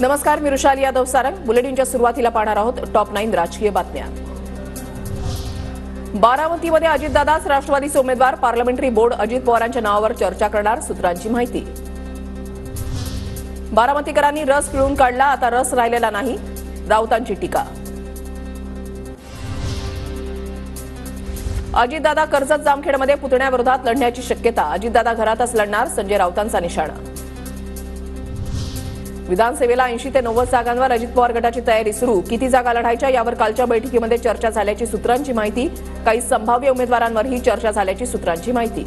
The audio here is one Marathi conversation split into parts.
नमस्कार, मी रुशाली यादव सारंग. बुलेटिनच्या सुरुवातीला पाहणार आहोत टॉप 9 राजकीय बातम्या. बारामतीमध्ये अजितदादाच राष्ट्रवादीचे उमेदवार. पार्लमेंटरी बोर्ड अजित पवारांच्या नावावर चर्चा करणार, सूत्रांची माहिती. बारामतीकरांनी रस पिळून काढला, आता रस राहिलेला नाही, राऊतांची टीका. अजितदादा कर्जत जामखेडमध्ये पुतण्याविरोधात लढण्याची शक्यता. अजितदादा घरातच लढणार, संजय राऊतांचा निशाणा. विधानसभेला 80 ते 90 जागांवर अजित पवार गटाची तयारी सुरू. किती जागा लढायच्या यावर कालच्या बैठकीमध्ये चर्चा झाल्याची सूत्रांची माहिती. काही संभाव्य उमेदवारांवरही चर्चा झाल्याची सूत्रांची माहिती.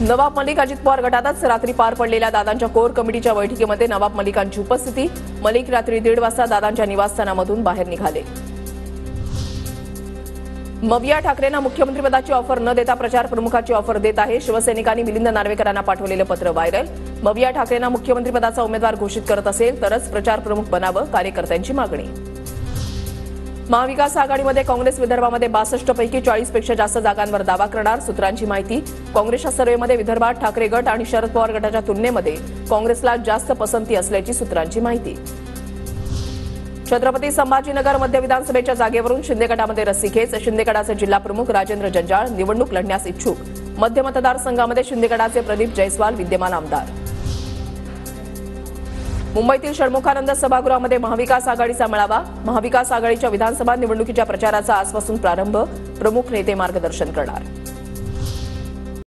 नवाब मलिक अजित पवार गटातच. रात्री पार पडलेल्या दादांच्या कोर कमिटीच्या बैठकीमध्ये नवाब मलिकांची उपस्थिती. मलिक रात्री 1:30 वाजता दादांच्या निवासस्थानामधून बाहेर निघाले. मविया ठाकरेंना मुख्यमंत्रीपदाची ऑफर न देता प्रचार प्रमुखाची ऑफर देत आहे. शिवसैनिकांनी मिलिंद नार्वेकरांना पाठवलेलं पत्र व्हायरल. मविया ठाकरेंना मुख्यमंत्रीपदाचा उमेदवार घोषित करत असेल तरच प्रचार प्रमुख बनावं, कार्यकर्त्यांची मागणी. महाविकास आघाडीमध्ये काँग्रेस विदर्भामध्ये 62 पैकी 40 पेक्षा जास्त जागांवर दावा करणार, सूत्रांची माहिती. काँग्रेसच्या सर्व्हेमध्ये विदर्भात ठाकरे गट आणि शरद पवार गटाच्या तुलनेमध्ये काँग्रेसला जास्त पसंती असल्याची सूत्रांची माहिती. छत्रपती संभाजीनगर मध्य विधानसभेच्या जागेवरून शिंदे गटामध्ये रस्सीखेच. शिंदे गटाचे जिल्हा प्रमुख राजेंद्र जंजाळ निवडणूक लढण्यास इच्छुक. मध्य मतदारसंघामध्ये शिंदे गटाचे प्रदीप जयस्वाल विद्यमान आमदार. मुंबईतील षण्मुखानंद सभागृहामध्ये महाविकास आघाडीचा मेळावा. महाविकास आघाडीच्या विधानसभा निवडणुकीच्या प्रचाराचा आजपासून प्रारंभ. प्रमुख नेते मार्गदर्शन करणार.